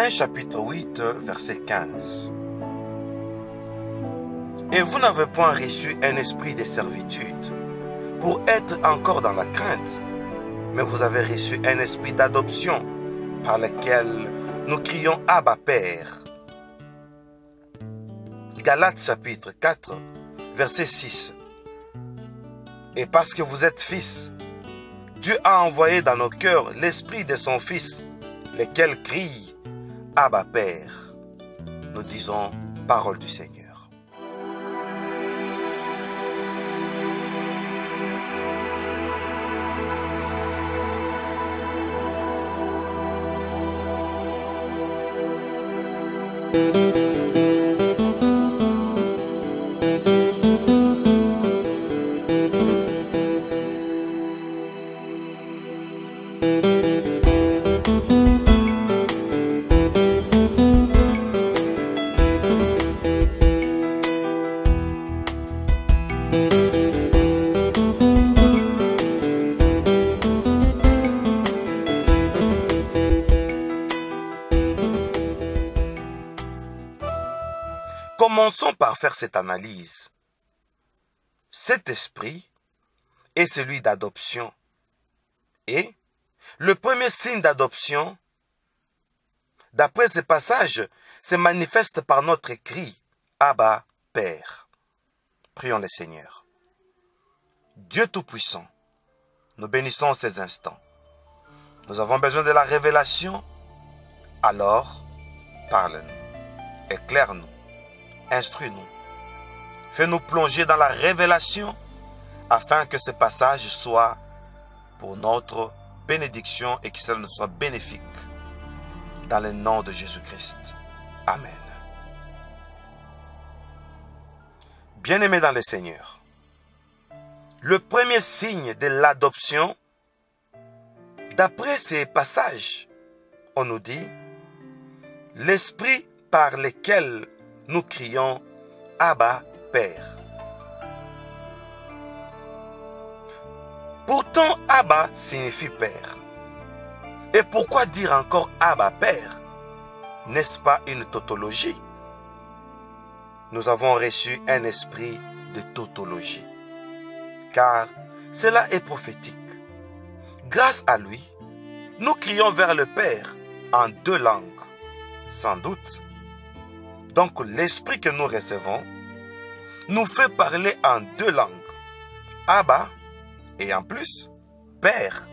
Romains chapitre 8, verset 15. Et vous n'avez point reçu un esprit de servitude pour être encore dans la crainte, mais vous avez reçu un esprit d'adoption par lequel nous crions Abba Père. Galates chapitre 4, verset 6. Et parce que vous êtes fils, Dieu a envoyé dans nos cœurs l'esprit de son Fils, lequel crie Abba Père. Nous disons parole du Seigneur. Commençons par faire cette analyse. Cet esprit est celui d'adoption. Et le premier signe d'adoption, d'après ce passage, se manifeste par notre cri « Abba, Père ». Prions le Seigneur. Dieu Tout-Puissant, nous bénissons ces instants. Nous avons besoin de la révélation. Alors, parle-nous, éclaire-nous. Instruis-nous. Fais-nous plonger dans la révélation afin que ce passage soit pour notre bénédiction et que cela nous soit bénéfique. Dans le nom de Jésus-Christ. Amen. Bien-aimés dans le Seigneur, le premier signe de l'adoption, d'après ces passages, on nous dit l'esprit par lequel nous crions Abba Père. Pourtant, Abba signifie Père. Et pourquoi dire encore Abba Père? N'est-ce pas une tautologie? Nous avons reçu un esprit de tautologie, car cela est prophétique. Grâce à lui, nous crions vers le Père en deux langues, sans doute. Donc l'esprit que nous recevons nous fait parler en deux langues, Abba et en plus Père.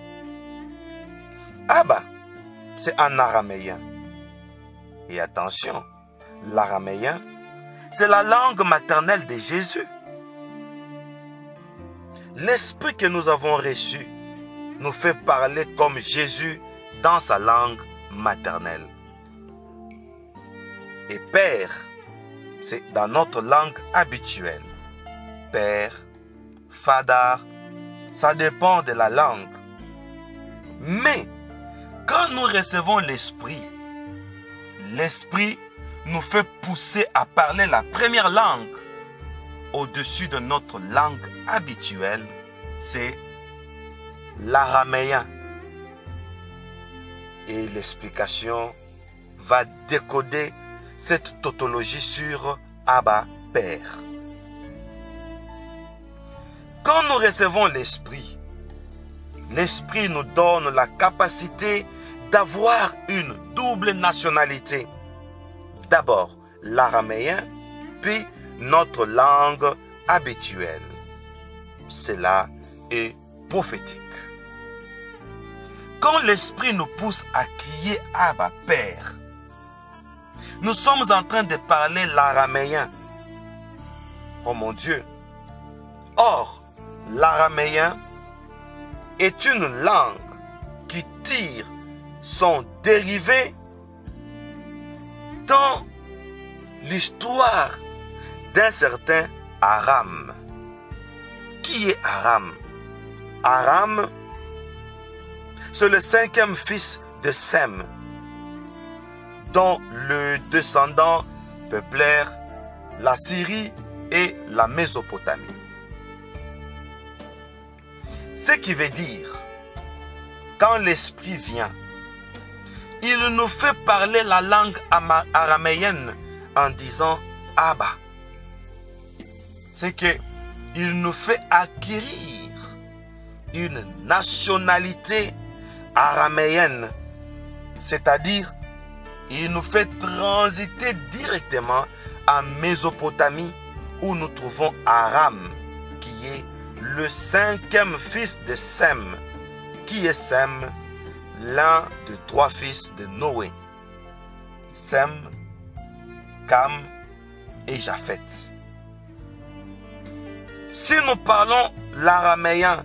Abba, c'est en araméen. Et attention, l'araméen, c'est la langue maternelle de Jésus. L'esprit que nous avons reçu nous fait parler comme Jésus dans sa langue maternelle. Et Père, c'est dans notre langue habituelle. Père, Fadar, ça dépend de la langue. Mais, quand nous recevons l'Esprit, l'Esprit nous fait pousser à parler la première langue au-dessus de notre langue habituelle, c'est l'araméen. Et l'explication va décoder cette tautologie sur Abba Père. Quand nous recevons l'Esprit, l'Esprit nous donne la capacité d'avoir une double nationalité. D'abord l'araméen, puis notre langue habituelle. Cela est prophétique. Quand l'Esprit nous pousse à crier Abba Père, nous sommes en train de parler l'araméen. Oh mon Dieu! Or, l'araméen est une langue qui tire son dérivé dans l'histoire d'un certain Aram. Qui est Aram? Aram, c'est le 5e fils de Sem, dont le descendant peuplèrent la Syrie et la Mésopotamie. Ce qui veut dire, quand l'Esprit vient, il nous fait parler la langue araméenne en disant Abba. C'est qu'il nous fait acquérir une nationalité araméenne, c'est-à-dire il nous fait transiter directement en Mésopotamie où nous trouvons Aram, qui est le 5e fils de Sem. Qui est Sem? L'un des 3 fils de Noé. Sem, Cam et Japheth. Si nous parlons l'araméen,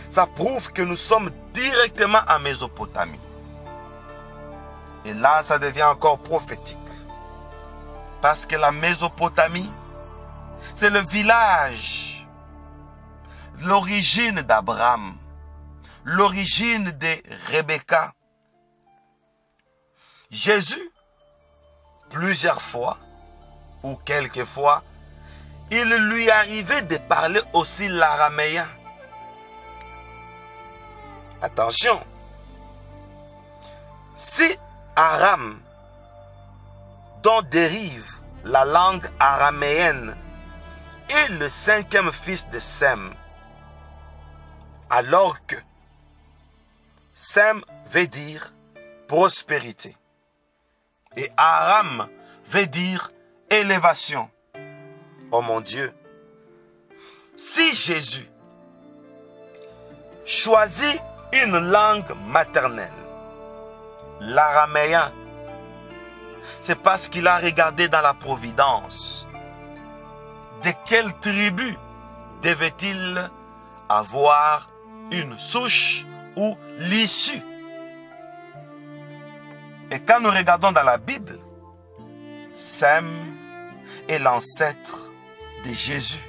ça prouve que nous sommes directement en Mésopotamie. Et là, ça devient encore prophétique. Parce que la Mésopotamie, c'est le village, l'origine d'Abraham, l'origine de Rebecca. Jésus, plusieurs fois, ou quelquefois, il lui arrivait de parler aussi l'araméen. Attention, si Aram, dont dérive la langue araméenne, est le 5e fils de Sem, alors que Sem veut dire prospérité et Aram veut dire élévation. Oh mon Dieu, si Jésus choisit une langue maternelle, l'araméen, c'est parce qu'il a regardé dans la providence. De quelle tribu devait-il avoir une souche ou l'issue? Et quand nous regardons dans la Bible, Sem est l'ancêtre de Jésus.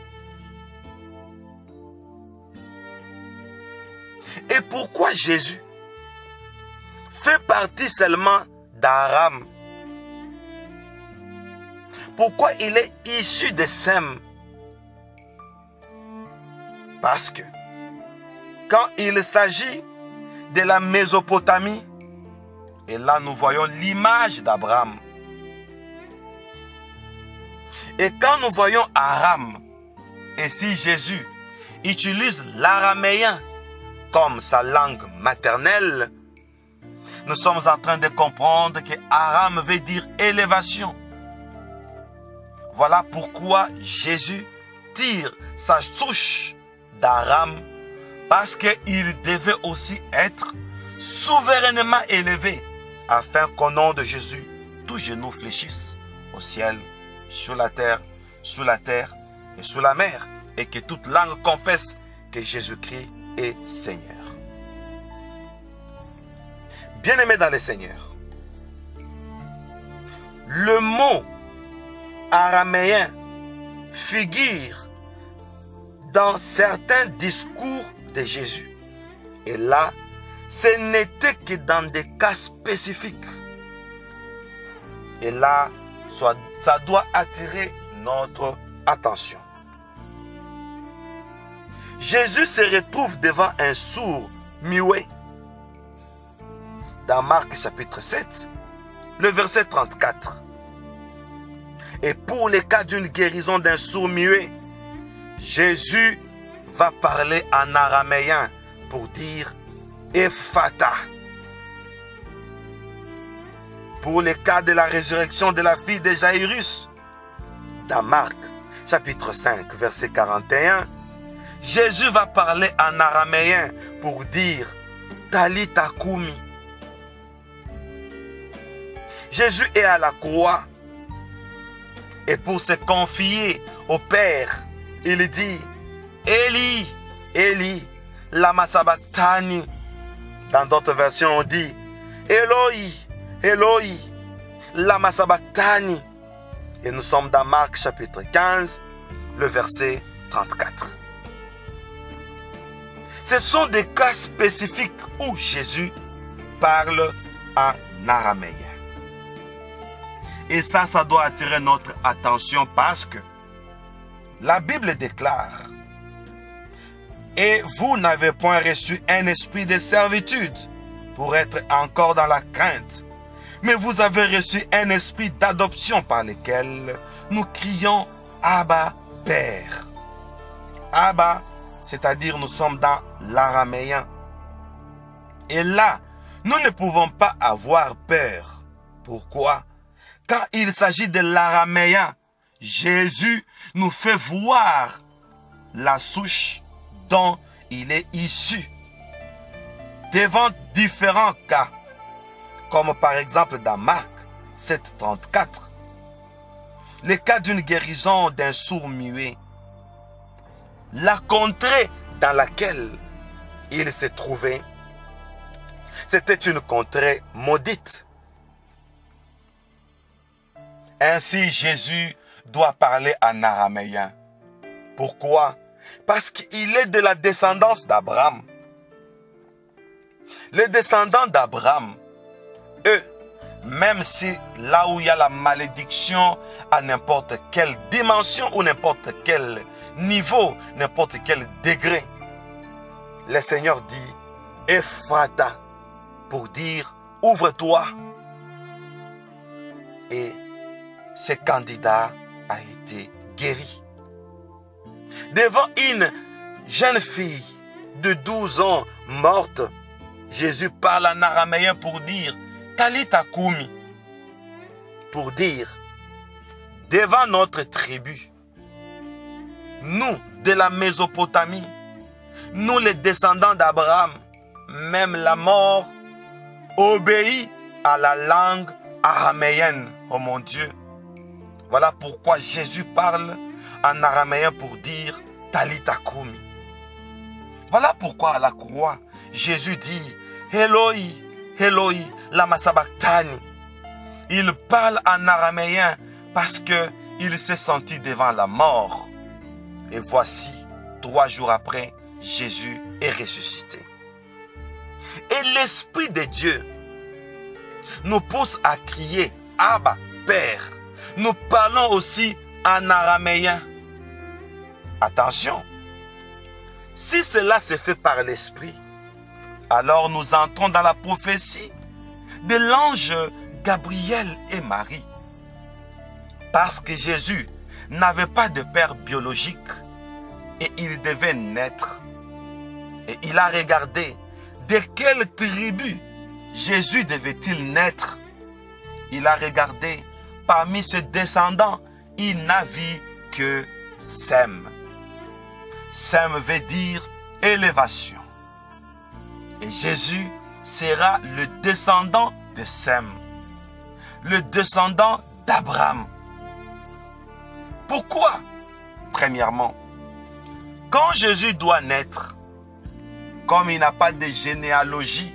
Et pourquoi Jésus fait partie seulement d'Aram? Pourquoi il est issu de Sem? Parce que quand il s'agit de la Mésopotamie, et là nous voyons l'image d'Abraham. Et quand nous voyons Aram, et si Jésus utilise l'araméen comme sa langue maternelle, nous sommes en train de comprendre que Aram veut dire élévation. Voilà pourquoi Jésus tire sa souche d'Aram, parce qu'il devait aussi être souverainement élevé, afin qu'au nom de Jésus, tous genoux fléchissent au ciel, sur la terre et sous la mer, et que toute langue confesse que Jésus-Christ est Seigneur. Bien-aimés dans le Seigneur, le mot araméen figure dans certains discours de Jésus. Et là, ce n'était que dans des cas spécifiques. Et là, ça doit attirer notre attention. Jésus se retrouve devant un sourd muet. Dans Marc chapitre 7, le verset 34. Et pour le cas d'une guérison d'un sourd muet, Jésus va parler en araméen pour dire Ephata. Pour le cas de la résurrection de la fille de Jairus, dans Marc chapitre 5 verset 41, Jésus va parler en araméen pour dire Talita Kumi. Jésus est à la croix et pour se confier au Père, il dit Eli, Eli, lama sabachthani. Dans d'autres versions, on dit Eloi, Eloi, lama sabachthani. Et nous sommes dans Marc chapitre 15, le verset 34. Ce sont des cas spécifiques où Jésus parle en araméen. Et ça doit attirer notre attention parce que la Bible déclare « Et vous n'avez point reçu un esprit de servitude pour être encore dans la crainte, mais vous avez reçu un esprit d'adoption par lequel nous crions Abba, Père. Abba, c'est-à-dire nous sommes dans l'araméen. Et là, nous ne pouvons pas avoir peur. Pourquoi? Quand il s'agit de l'araméen, Jésus nous fait voir la souche dont il est issu. Devant différents cas, comme par exemple dans Marc 7,34, le cas d'une guérison d'un sourd muet, la contrée dans laquelle il se trouvait, c'était une contrée maudite. Ainsi, Jésus doit parler en araméen. Pourquoi? Parce qu'il est de la descendance d'Abraham. Les descendants d'Abraham, eux, même si là où il y a la malédiction à n'importe quelle dimension ou n'importe quel niveau, n'importe quel degré, le Seigneur dit Ephrata pour dire ouvre-toi. Et ce candidat a été guéri. Devant une jeune fille de 12 ans morte, Jésus parle en araméen pour dire Talita Kumi, pour dire devant notre tribu, nous de la Mésopotamie, nous les descendants d'Abraham, même la mort obéit à la langue araméenne. Oh mon Dieu, voilà pourquoi Jésus parle en araméen pour dire Talita Kumi. Voilà pourquoi à la croix, Jésus dit Eloi, Eloi, lama sabachthani. Il parle en araméen parce qu'il s'est senti devant la mort. Et voici, 3 jours après, Jésus est ressuscité. Et l'Esprit de Dieu nous pousse à crier Abba, Père. Nous parlons aussi en araméen. Attention, si cela se fait par l'Esprit, alors nous entrons dans la prophétie de l'ange Gabriel et Marie. Parce que Jésus n'avait pas de père biologique et il devait naître. Et il a regardé de quelle tribu Jésus devait-il naître. Il a regardé parmi ses descendants, il n'a vu que Sem. Sem veut dire élévation. Et Jésus sera le descendant de Sem, le descendant d'Abraham. Pourquoi? Premièrement, quand Jésus doit naître, comme il n'a pas de généalogie,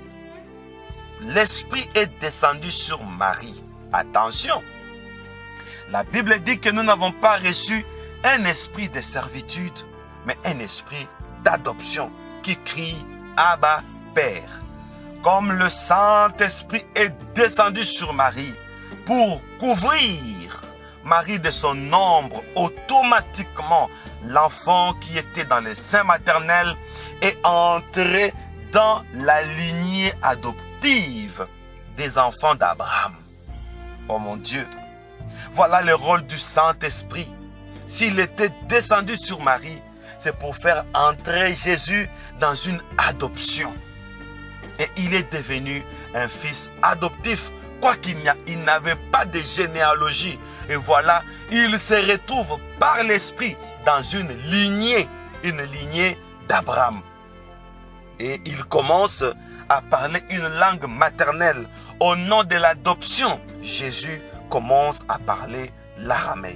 l'Esprit est descendu sur Marie. Attention, la Bible dit que nous n'avons pas reçu un esprit de servitude, mais un esprit d'adoption qui crie Abba, Père. Comme le Saint-Esprit est descendu sur Marie pour couvrir Marie de son ombre, automatiquement, l'enfant qui était dans le sein maternel est entré dans la lignée adoptive des enfants d'Abraham. Oh mon Dieu, voilà le rôle du Saint-Esprit. S'il était descendu sur Marie, c'est pour faire entrer Jésus dans une adoption. Et il est devenu un fils adoptif, quoiqu'il n'avait pas de généalogie. Et voilà, il se retrouve par l'Esprit dans une lignée d'Abraham. Et il commence à parler une langue maternelle. Au nom de l'adoption, Jésus commence à parler l'araméen.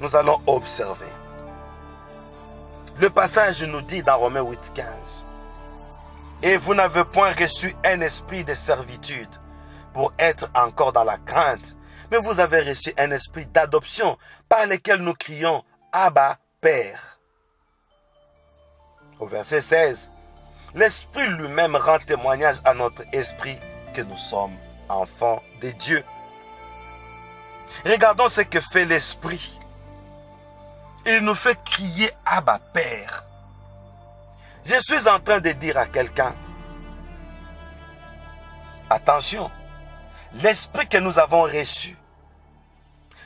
Nous allons observer. Le passage nous dit dans Romains 8,15 « Et vous n'avez point reçu un esprit de servitude pour être encore dans la crainte, mais vous avez reçu un esprit d'adoption par lequel nous crions « Abba, Père ». Au verset 16, l'Esprit lui-même rend témoignage à notre esprit que nous sommes enfants de Dieu. Regardons ce que fait l'Esprit. Il nous fait crier Abba, Père. Je suis en train de dire à quelqu'un, Attention, l'esprit que nous avons reçu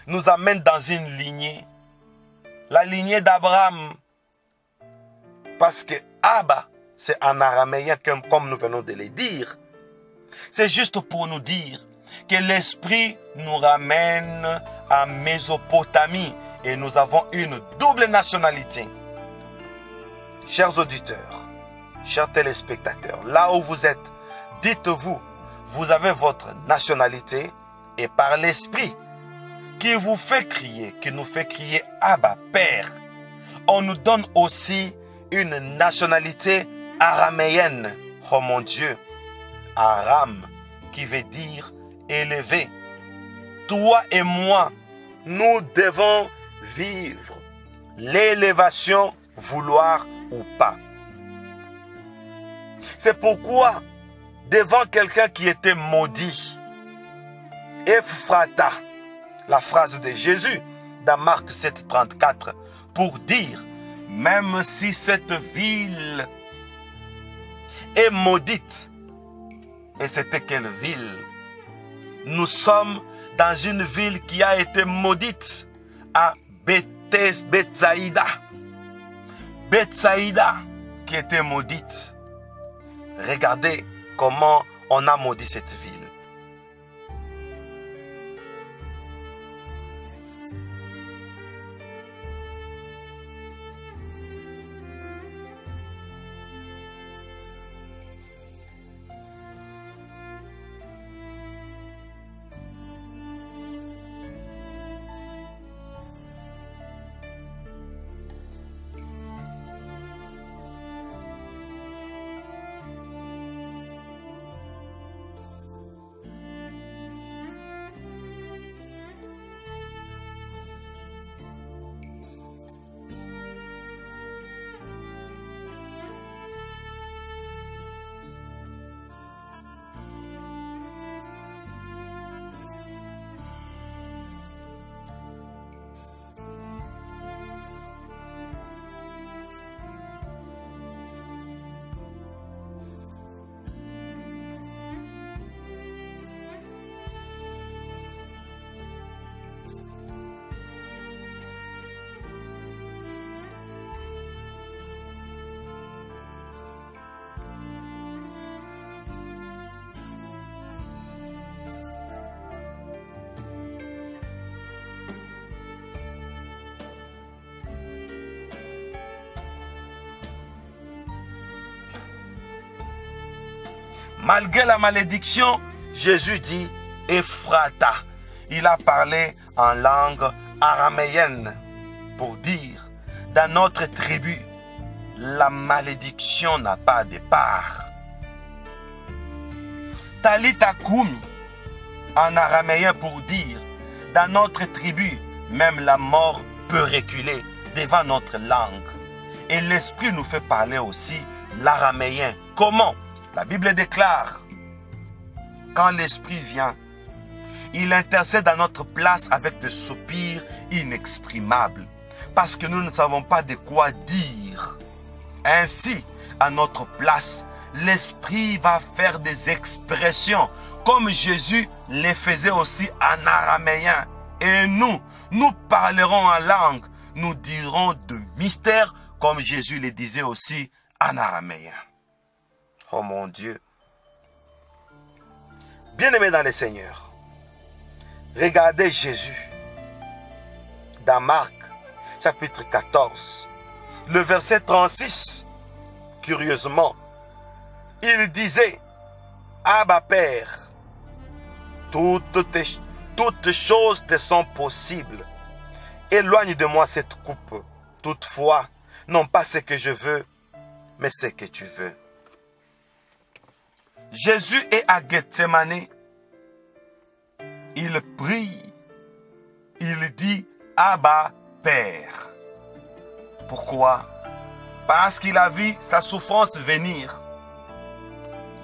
nous amène dans une lignée, la lignée d'Abraham. Parce que Abba, c'est en araméen comme nous venons de le dire. C'est juste pour nous dire que l'esprit nous ramène à Mésopotamie et nous avons une double nationalité. Chers auditeurs, chers téléspectateurs, là où vous êtes, dites-vous, vous avez votre nationalité et par l'esprit qui vous fait crier, qui nous fait crier Abba, Père, on nous donne aussi une nationalité araméenne. Oh mon Dieu, Aram, qui veut dire élevé. Toi et moi, nous devons vivre l'élévation, vouloir ou pas. C'est pourquoi, devant quelqu'un qui était maudit, Ephrata, la phrase de Jésus dans Marc 7, 34, pour dire, même si cette ville est maudite, et c'était quelle ville? Nous sommes dans une ville qui a été maudite, à Bethsaïda. Bethsaïda qui était maudite. Regardez comment on a maudit cette ville. Malgré la malédiction, Jésus dit Ephrata. Il a parlé en langue araméenne pour dire, dans notre tribu, la malédiction n'a pas de part. Talita Koumi, en araméen pour dire, dans notre tribu, même la mort peut reculer devant notre langue. Et l'Esprit nous fait parler aussi l'araméen. Comment? La Bible déclare, quand l'Esprit vient, il intercède à notre place avec des soupirs inexprimables, parce que nous ne savons pas de quoi dire. Ainsi, à notre place, l'Esprit va faire des expressions, comme Jésus les faisait aussi en araméen. Et nous parlerons en langue, nous dirons de mystères, comme Jésus les disait aussi en araméen. Oh mon Dieu. Bien-aimés dans le Seigneur, regardez Jésus dans Marc chapitre 14, le verset 36. Curieusement, il disait, Abba Père, toutes choses te sont possibles. Éloigne de moi cette coupe. Toutefois, non pas ce que je veux, mais ce que tu veux. Jésus est à Gethsémane. Il prie. Il dit Abba Père. Pourquoi? Parce qu'il a vu sa souffrance venir.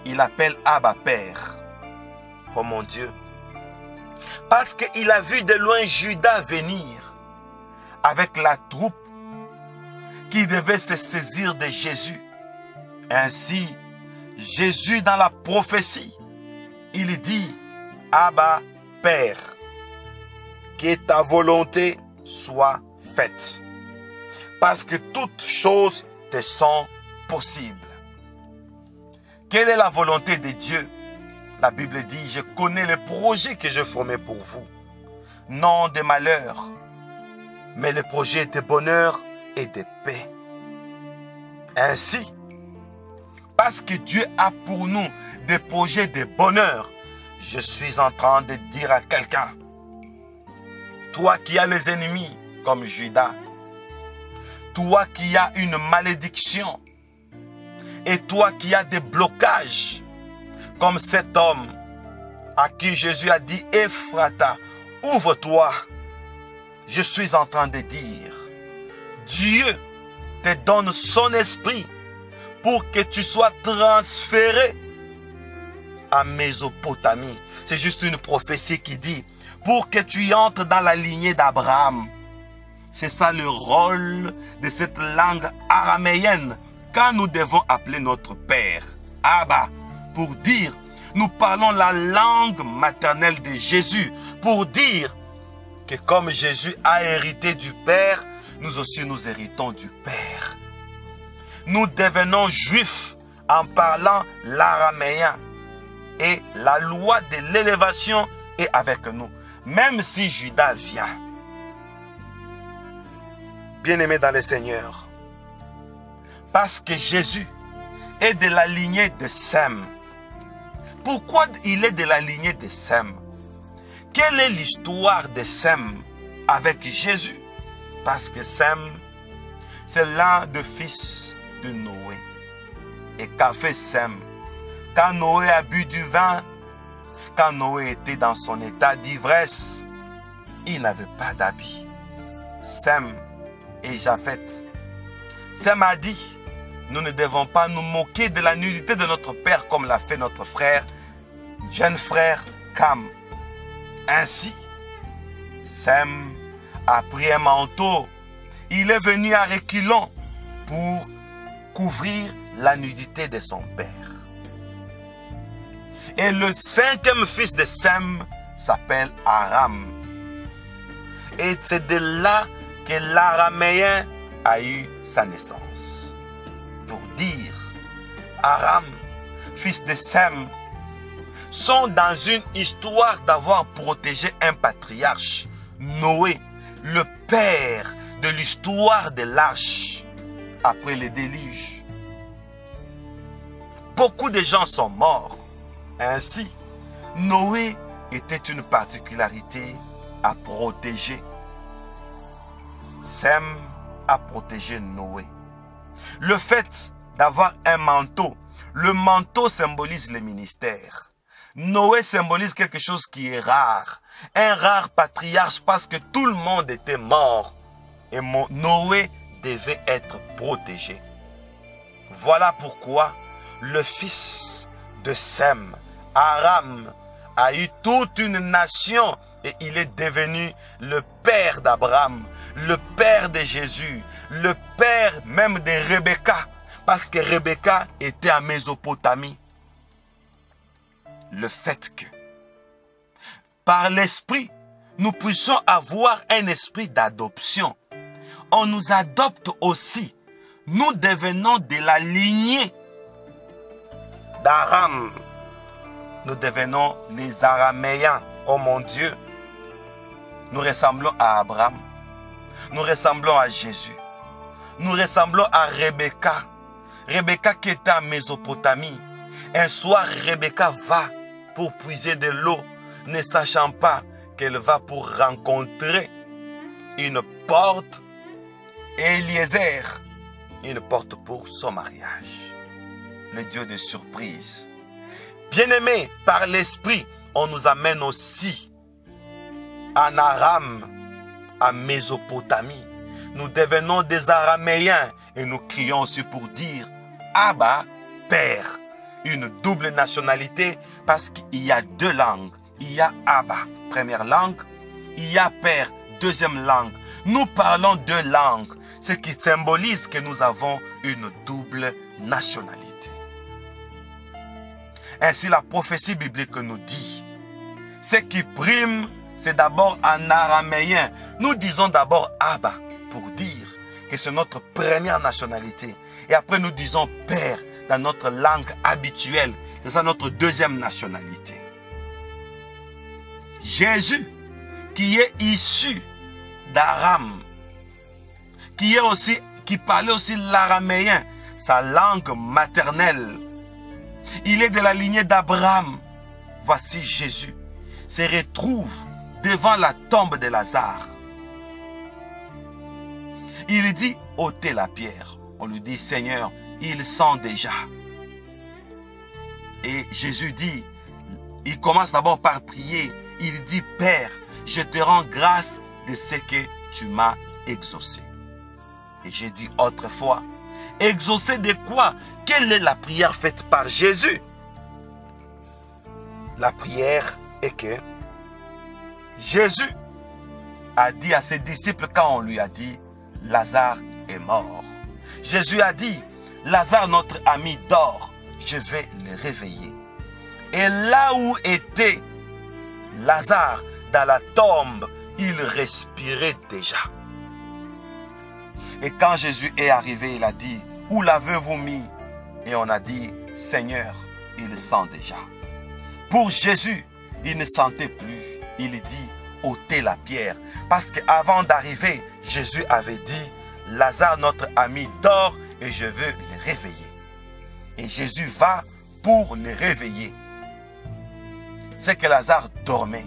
Il appelle Abba Père. Oh mon Dieu. Parce qu'il a vu de loin Judas venir avec la troupe qui devait se saisir de Jésus. Ainsi, Jésus dans la prophétie il dit, Abba, Père, que ta volonté soit faite. Parce que toutes choses te sont possibles. Quelle est la volonté de Dieu? La Bible dit, je connais les projets que je formais pour vous. Non de malheur, mais les projets de bonheur et de paix. Ainsi, parce que Dieu a pour nous des projets de bonheur, je suis en train de dire à quelqu'un, toi qui as les ennemis comme Judas, toi qui as une malédiction, et toi qui as des blocages, comme cet homme à qui Jésus a dit, Ephrata, ouvre-toi. Je suis en train de dire, Dieu te donne son esprit pour que tu sois transféré à Mésopotamie. C'est juste une prophétie qui dit, pour que tu entres dans la lignée d'Abraham. C'est ça le rôle de cette langue araméenne quand nous devons appeler notre Père, Abba, pour dire, nous parlons la langue maternelle de Jésus, pour dire que comme Jésus a hérité du Père, nous aussi nous héritons du Père. Nous devenons juifs en parlant l'araméen et la loi de l'élévation est avec nous, même si Judas vient. Bien-aimés dans le Seigneur, parce que Jésus est de la lignée de Sem. Pourquoi il est de la lignée de Sem? Quelle est l'histoire de Sem avec Jésus? Parce que Sem, c'est l'un des fils de Noé. Et qu'a fait Sem? Quand Noé a bu du vin, quand Noé était dans son état d'ivresse, il n'avait pas d'habit. Sem et Japheth. Sem a dit, nous ne devons pas nous moquer de la nudité de notre père comme l'a fait notre frère, jeune frère Cam. Ainsi, Sem a pris un manteau. Il est venu à reculons pour couvrir la nudité de son père. Et le cinquième fils de Sem s'appelle Aram. Et c'est de là que l'araméen a eu sa naissance. Pour dire, Aram, fils de Sem, sont dans une histoire d'avoir protégé un patriarche, Noé, le père de l'histoire de l'arche après le déluge. Beaucoup de gens sont morts. Ainsi, Noé était une particularité à protéger. Sem a protégé Noé. Le fait d'avoir un manteau, le manteau symbolise le ministère. Noé symbolise quelque chose qui est rare. Un rare patriarche parce que tout le monde était mort. Et Noé devait être protégé. Voilà pourquoi le fils de Sem, Aram, a eu toute une nation et il est devenu le père d'Abraham, le père de Jésus, le père même de Rebecca, parce que Rebecca était en Mésopotamie. Le fait que, par l'esprit, nous puissions avoir un esprit d'adoption. On nous adopte aussi. Nous devenons de la lignée d'Aram. Nous devenons les Araméens. Oh mon Dieu. Nous ressemblons à Abraham. Nous ressemblons à Jésus. Nous ressemblons à Rebecca. Rebecca qui était en Mésopotamie. Un soir, Rebecca va pour puiser de l'eau, ne sachant pas qu'elle va pour rencontrer une porte, Eliezer, une porte pour son mariage. Le Dieu de surprise. Bien-aimés, par l'esprit, on nous amène aussi en Aram, en Mésopotamie. Nous devenons des Araméens et nous crions aussi pour dire Abba, Père. Une double nationalité parce qu'il y a deux langues. Il y a Abba, première langue. Il y a Père, deuxième langue. Nous parlons deux langues, ce qui symbolise que nous avons une double nationalité. Ainsi la prophétie biblique nous dit, ce qui prime, c'est d'abord en araméen. Nous disons d'abord Abba pour dire que c'est notre première nationalité. Et après nous disons Père dans notre langue habituelle. C'est ça notre deuxième nationalité. Jésus, qui est issu d'Aram, qui parlait aussi l'araméen, sa langue maternelle. Il est de la lignée d'Abraham. Voici Jésus se retrouve devant la tombe de Lazare. Il dit, ôtez la pierre. On lui dit, Seigneur, ils sont déjà. Et Jésus dit, il commence d'abord par prier. Il dit, Père, je te rends grâce de ce que tu m'as exaucé. Et j'ai dit autrefois, exaucé de quoi? Quelle est la prière faite par Jésus? La prière est que Jésus a dit à ses disciples quand on lui a dit, Lazare est mort. Jésus a dit, Lazare, notre ami, dort. Je vais le réveiller. Et là où était Lazare, dans la tombe, il respirait déjà. Et quand Jésus est arrivé, il a dit, où l'avez-vous mis? Et on a dit, Seigneur, il sent déjà. Pour Jésus, il ne sentait plus. Il dit, ôtez la pierre. Parce qu'avant d'arriver, Jésus avait dit, Lazare, notre ami, dort et je veux le réveiller. Et Jésus va pour le réveiller. C'est que Lazare dormait.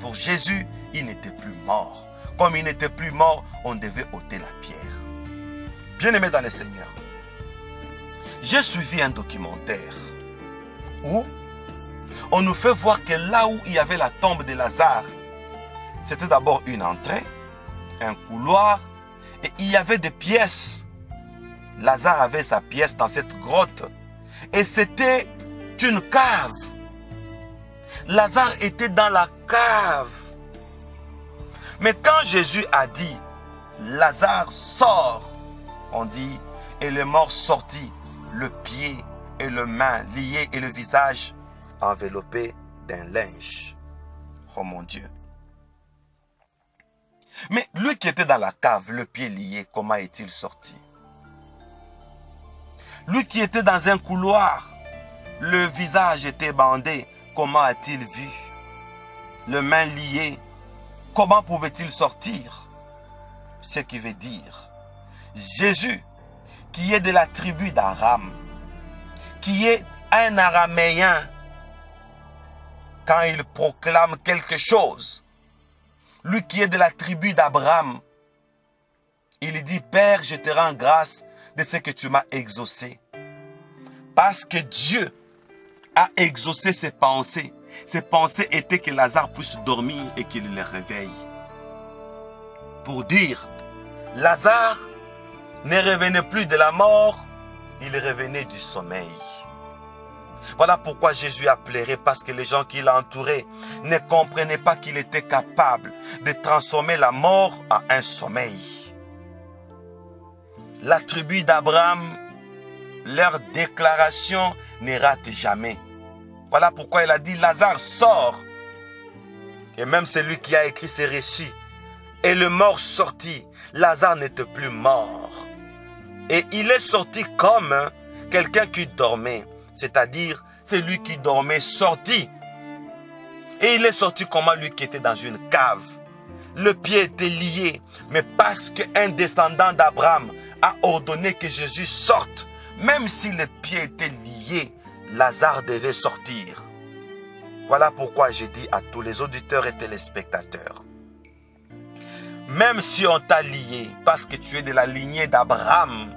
Pour Jésus, il n'était plus mort. Comme il n'était plus mort, on devait ôter la pierre. Bien-aimé dans le Seigneur, j'ai suivi un documentaire où on nous fait voir que là où il y avait la tombe de Lazare, c'était d'abord une entrée, un couloir, et il y avait des pièces. Lazare avait sa pièce dans cette grotte, et c'était une cave. Lazare était dans la cave. Mais quand Jésus a dit, Lazare sort, on dit, et le mort sortit, le pied et le main liés et le visage enveloppé d'un linge. Oh mon Dieu. Mais lui qui était dans la cave, le pied lié, comment est-il sorti? Lui qui était dans un couloir, le visage était bandé, comment a-t-il vu? Le main lié, comment pouvait-il sortir? Ce qui veut dire, Jésus, qui est de la tribu d'Aram, qui est un araméen, quand il proclame quelque chose, lui qui est de la tribu d'Abraham, il dit, Père, je te rends grâce de ce que tu m'as exaucé. Parce que Dieu a exaucé ses pensées. Ses pensées étaient que Lazare puisse dormir et qu'il le réveille. Pour dire, Lazare ne revenait plus de la mort, il revenait du sommeil. Voilà pourquoi Jésus a pleuré, parce que les gens qui l'entouraient ne comprenaient pas qu'il était capable de transformer la mort en un sommeil. La tribu d'Abraham, leur déclaration ne rate jamais. Voilà pourquoi il a dit, Lazare sort. Et même celui qui a écrit ces récits, et le mort sortit, Lazare n'était plus mort. Et il est sorti comme quelqu'un qui dormait, c'est-à-dire celui qui dormait sorti. Et il est sorti comme lui qui était dans une cave. Le pied était lié, mais parce qu'un descendant d'Abraham a ordonné que Jésus sorte, même si le pied était lié, Lazare devait sortir. Voilà pourquoi j'ai dit à tous les auditeurs et téléspectateurs, même si on t'a lié parce que tu es de la lignée d'Abraham,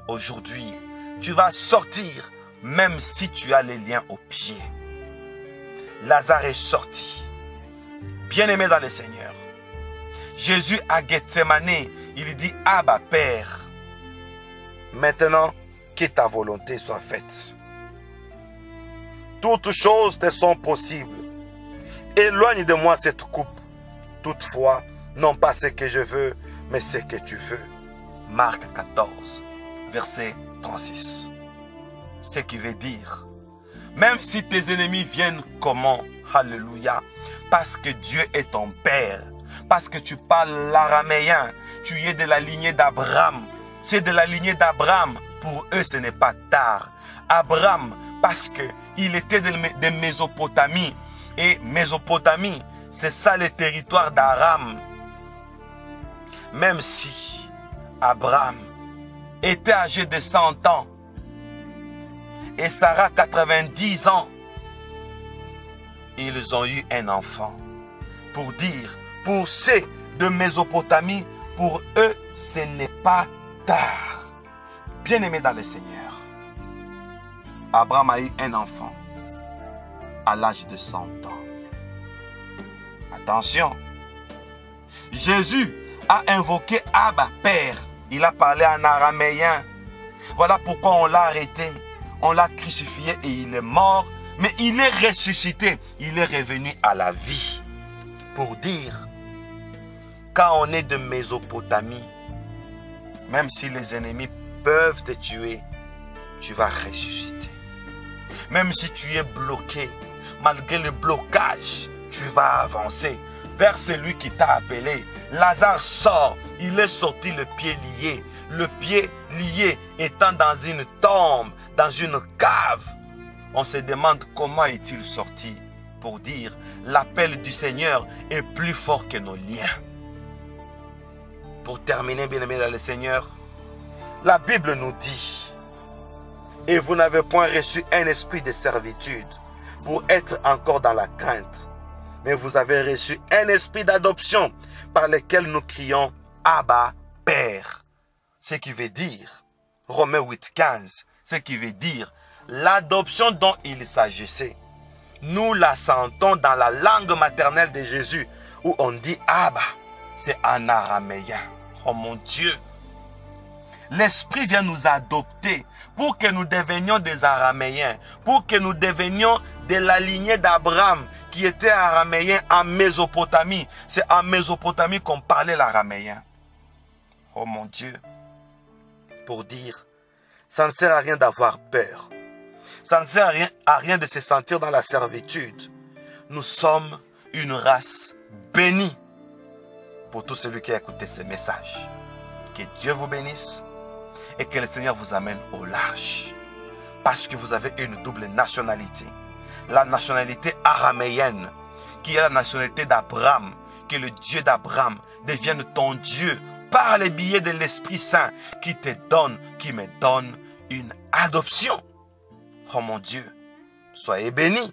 aujourd'hui, tu vas sortir même si tu as les liens aux pieds. Lazare est sorti. Bien-aimé dans le Seigneur, Jésus à Gethsemane, il dit, Abba Père, maintenant que ta volonté soit faite. Toutes choses te sont possibles. Éloigne de moi cette coupe. Toutefois, non pas ce que je veux, mais ce que tu veux. Marc 14, verset 36. Ce qui veut dire, Même si tes ennemis viennent comment? Alléluia. Parce que Dieu est ton Père. Parce que tu parles l'araméen. Tu es de la lignée d'Abraham. C'est de la lignée d'Abraham. Pour eux, ce n'est pas tard. Abraham, parce qu'il était de Mésopotamie. Et Mésopotamie, c'est ça le territoire d'Aram. Même si Abraham était âgé de 100 ans et Sarah 90 ans, ils ont eu un enfant. Pour dire, pour ceux de Mésopotamie, pour eux, ce n'est pas tard. Bien-aimé dans le Seigneur, Abraham a eu un enfant à l'âge de 100 ans. Attention, Jésus a invoqué Abba, Père. Il a parlé en araméen. Voilà pourquoi on l'a arrêté. On l'a crucifié et il est mort. Mais il est ressuscité. Il est revenu à la vie. Pour dire, quand on est de Mésopotamie, même si les ennemis peuvent te tuer, tu vas ressusciter. Même si tu es bloqué, malgré le blocage, tu vas avancer vers celui qui t'a appelé. Lazare sort, il est sorti le pied lié. Le pied lié étant dans une tombe, dans une cave. On se demande comment est-il sorti. Pour dire, l'appel du Seigneur est plus fort que nos liens. Pour terminer, bien-aimés dans le Seigneur, la Bible nous dit, et vous n'avez point reçu un esprit de servitude pour être encore dans la crainte, mais vous avez reçu un esprit d'adoption par lequel nous crions Abba, Père. Ce qui veut dire, Romains 8,15, ce qui veut dire l'adoption dont il s'agissait. Nous la sentons dans la langue maternelle de Jésus où on dit Abba, c'est en araméen. Oh mon Dieu! L'Esprit vient nous adopter pour que nous devenions des Araméens, pour que nous devenions de la lignée d'Abraham qui était araméen en Mésopotamie. C'est en Mésopotamie qu'on parlait l'araméen. Oh mon Dieu! Pour dire, ça ne sert à rien d'avoir peur. Ça ne sert à rien de se sentir dans la servitude. Nous sommes une race bénie. Pour tout celui qui a écouté ce message, que Dieu vous bénisse et que le Seigneur vous amène au large. Parce que vous avez une double nationalité. La nationalité araméenne, qui est la nationalité d'Abraham, que le Dieu d'Abraham devienne ton Dieu par les billets de l'Esprit Saint qui te donne, qui me donne une adoption. Oh mon Dieu, soyez bénis.